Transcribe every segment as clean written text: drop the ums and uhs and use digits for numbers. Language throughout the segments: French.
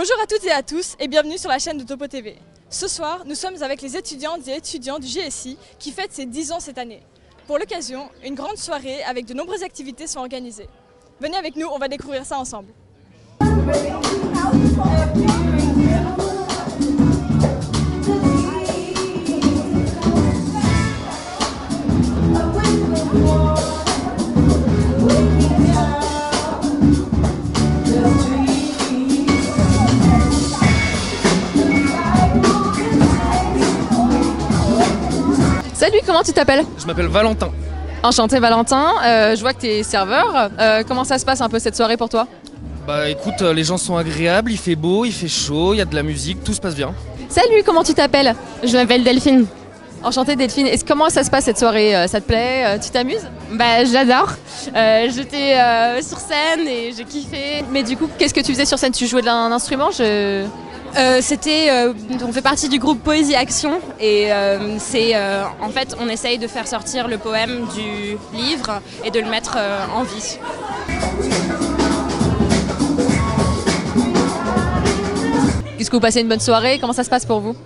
Bonjour à toutes et à tous et bienvenue sur la chaîne de Topo TV. Ce soir, nous sommes avec les étudiantes et étudiants du GSI qui fêtent ses 10 ans cette année. Pour l'occasion, une grande soirée avec de nombreuses activités sont organisées. Venez avec nous, on va découvrir ça ensemble. Salut, comment tu t'appelles? Je m'appelle Valentin. Enchanté Valentin, je vois que tu es serveur. Comment ça se passe un peu cette soirée pour toi? Bah écoute, les gens sont agréables, il fait beau, il fait chaud, il y a de la musique, tout se passe bien. Salut, comment tu t'appelles? Je m'appelle Delphine. Enchantée Delphine, comment ça se passe cette soirée? Ça te plaît? Tu t'amuses? Bah j'adore. J'étais sur scène et j'ai kiffé. Mais du coup, qu'est-ce que tu faisais sur scène? Tu jouais d'un instrument? On fait partie du groupe Poésie Action et en fait on essaye de faire sortir le poème du livre et de le mettre en vie. Est-ce que vous passez une bonne soirée? Comment ça se passe pour vous?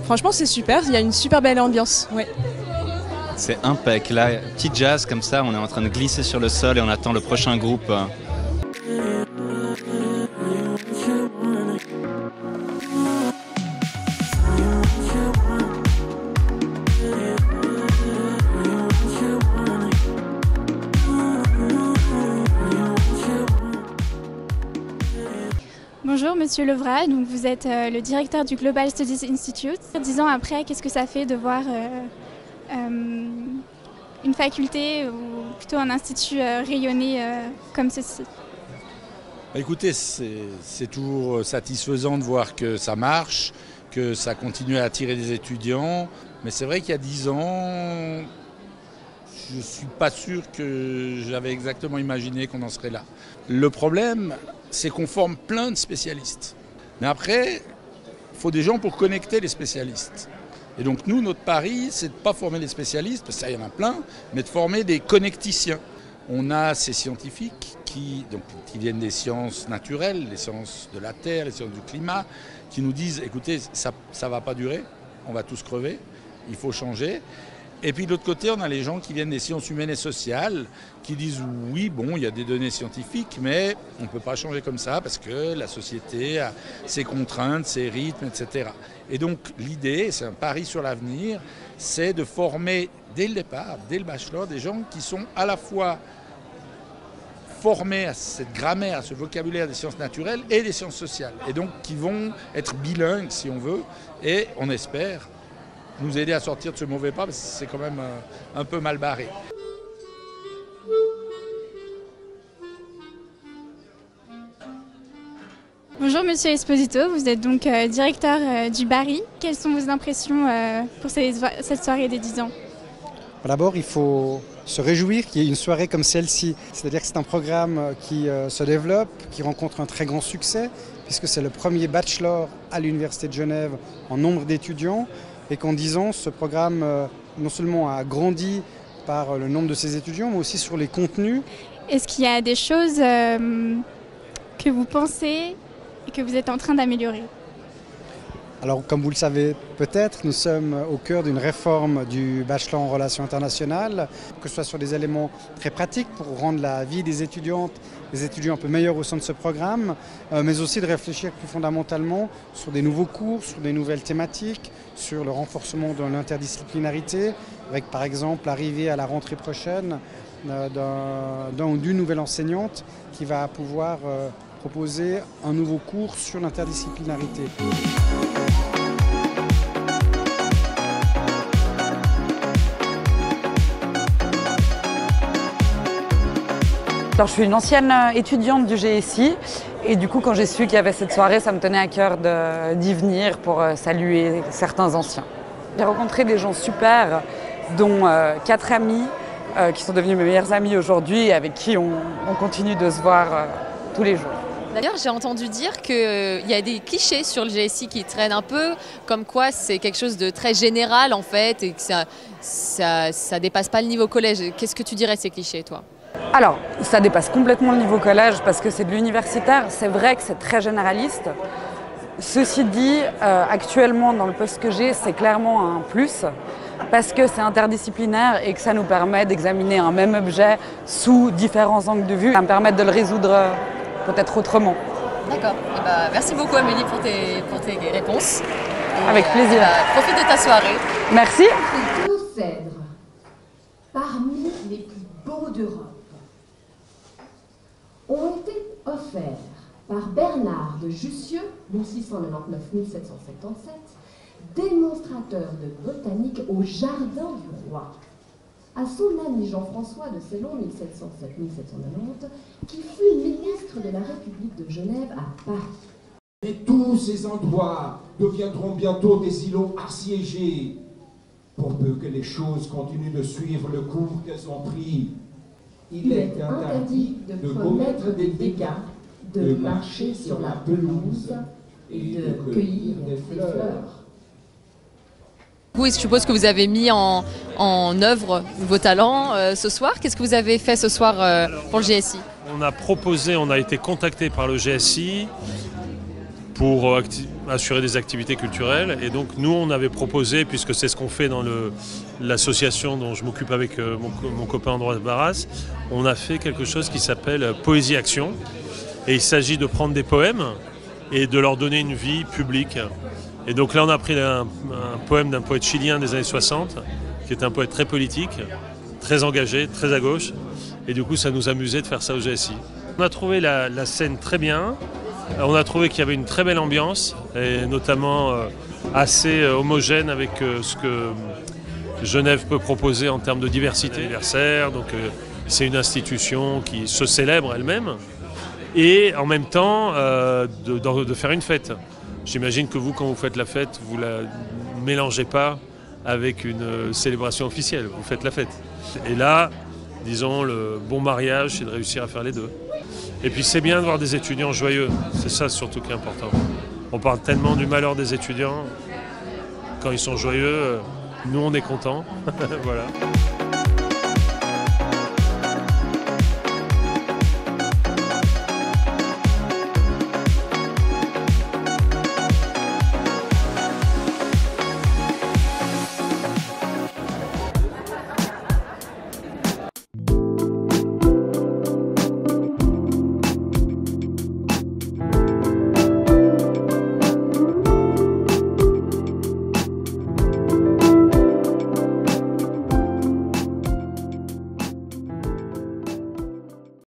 Franchement, c'est super, il y a une super belle ambiance. Ouais. C'est impec, là, petit jazz comme ça, on est en train de glisser sur le sol et on attend le prochain groupe. Bonjour Monsieur Levra, donc vous êtes le directeur du Global Studies Institute. 10 ans après, qu'est-ce que ça fait de voir une faculté ou plutôt un institut rayonner comme ceci? Écoutez, c'est toujours satisfaisant de voir que ça marche, que ça continue à attirer des étudiants. Mais c'est vrai qu'il y a 10 ans, je ne suis pas sûr que j'avais exactement imaginé qu'on en serait là. Le problème, c'est qu'on forme plein de spécialistes. Mais après, il faut des gens pour connecter les spécialistes. Et donc nous, notre pari, c'est de ne pas former des spécialistes, parce que ça, il y en a plein, mais de former des connecticiens. On a ces scientifiques qui viennent des sciences naturelles, les sciences de la Terre, les sciences du climat, qui nous disent, écoutez, ça ne va pas durer, on va tous crever, il faut changer. Et puis de l'autre côté, on a les gens qui viennent des sciences humaines et sociales, qui disent oui, bon, il y a des données scientifiques, mais on ne peut pas changer comme ça parce que la société a ses contraintes, ses rythmes, etc. Et donc l'idée, c'est un pari sur l'avenir, c'est de former dès le départ, dès le bachelor, des gens qui sont à la fois formés à cette grammaire, à ce vocabulaire des sciences naturelles et des sciences sociales. Et donc qui vont être bilingues, si on veut, et on espère nous aider à sortir de ce mauvais pas, parce que c'est quand même un peu mal barré. Bonjour Monsieur Esposito, vous êtes donc directeur du Barry. Quelles sont vos impressions pour cette soirée des 10 ans? D'abord, il faut se réjouir qu'il y ait une soirée comme celle-ci. C'est-à-dire que c'est un programme qui se développe, qui rencontre un très grand succès, puisque c'est le premier bachelor à l'Université de Genève en nombre d'étudiants. Et qu'en 10 ans, ce programme non seulement a grandi par le nombre de ses étudiants, mais aussi sur les contenus. Est-ce qu'il y a des choses que vous pensez et que vous êtes en train d'améliorer? Alors, comme vous le savez peut-être, nous sommes au cœur d'une réforme du bachelor en relations internationales, que ce soit sur des éléments très pratiques pour rendre la vie des étudiantes, des étudiants un peu meilleurs au sein de ce programme, mais aussi de réfléchir plus fondamentalement sur des nouveaux cours, sur des nouvelles thématiques, sur le renforcement de l'interdisciplinarité, avec par exemple l'arrivée à la rentrée prochaine d'un ou d'une nouvelle enseignante qui va pouvoir proposer un nouveau cours sur l'interdisciplinarité. Alors, je suis une ancienne étudiante du GSI et du coup quand j'ai su qu'il y avait cette soirée, ça me tenait à cœur d'y venir pour saluer certains anciens. J'ai rencontré des gens super, dont 4 amis qui sont devenus mes meilleurs amis aujourd'hui et avec qui on continue de se voir tous les jours. D'ailleurs, j'ai entendu dire qu'il y a des clichés sur le GSI qui traînent un peu, comme quoi c'est quelque chose de très général en fait et que ça dépasse pas le niveau collège. Qu'est-ce que tu dirais de ces clichés, toi ? Alors, ça dépasse complètement le niveau collège parce que c'est de l'universitaire. C'est vrai que c'est très généraliste. Ceci dit, actuellement dans le poste que j'ai, c'est clairement un plus parce que c'est interdisciplinaire et que ça nous permet d'examiner un même objet sous différents angles de vue. Ça me permet de le résoudre peut-être autrement. D'accord. Merci beaucoup Amélie pour tes réponses. Et avec plaisir. Profite de ta soirée. Merci. Ces deux cèdres, parmi les plus beaux d'Europe, ont été offerts par Bernard de Jussieu, 1699-1777, démonstrateur de botanique au Jardin du Roi, à son ami Jean-François de Célon, 1707-1790, qui fut ministre de la République de Genève à Paris. Et tous ces endroits deviendront bientôt des îlots assiégés, pour peu que les choses continuent de suivre le cours qu'elles ont pris. Il est interdit de commettre des dégâts, de marcher sur la pelouse et de cueillir des fleurs. Oui, je suppose que vous avez mis en œuvre vos talents ce soir. Qu'est-ce que vous avez fait ce soir pour le GSI? On a été contacté par le GSI pour assurer des activités culturelles. Et donc nous, on avait proposé, puisque c'est ce qu'on fait dans l'association dont je m'occupe avec mon copain Androise Barras, on a fait quelque chose qui s'appelle Poésie Action. Et il s'agit de prendre des poèmes et de leur donner une vie publique. Et donc là, on a pris un poème d'un poète chilien des années 60, qui est un poète très politique, très engagé, très à gauche. Et du coup, ça nous amusait de faire ça au GSI. On a trouvé la scène très bien. On a trouvé qu'il y avait une très belle ambiance, et notamment assez homogène avec ce que Genève peut proposer en termes de diversité anniversaire. Donc c'est une institution qui se célèbre elle-même, et en même temps de faire une fête. J'imagine que vous, quand vous faites la fête, vous ne la mélangez pas avec une célébration officielle, vous faites la fête. Et là, disons, le bon mariage, c'est de réussir à faire les deux. Et puis c'est bien de voir des étudiants joyeux, c'est ça surtout qui est important. On parle tellement du malheur des étudiants, quand ils sont joyeux, nous on est contents. Voilà.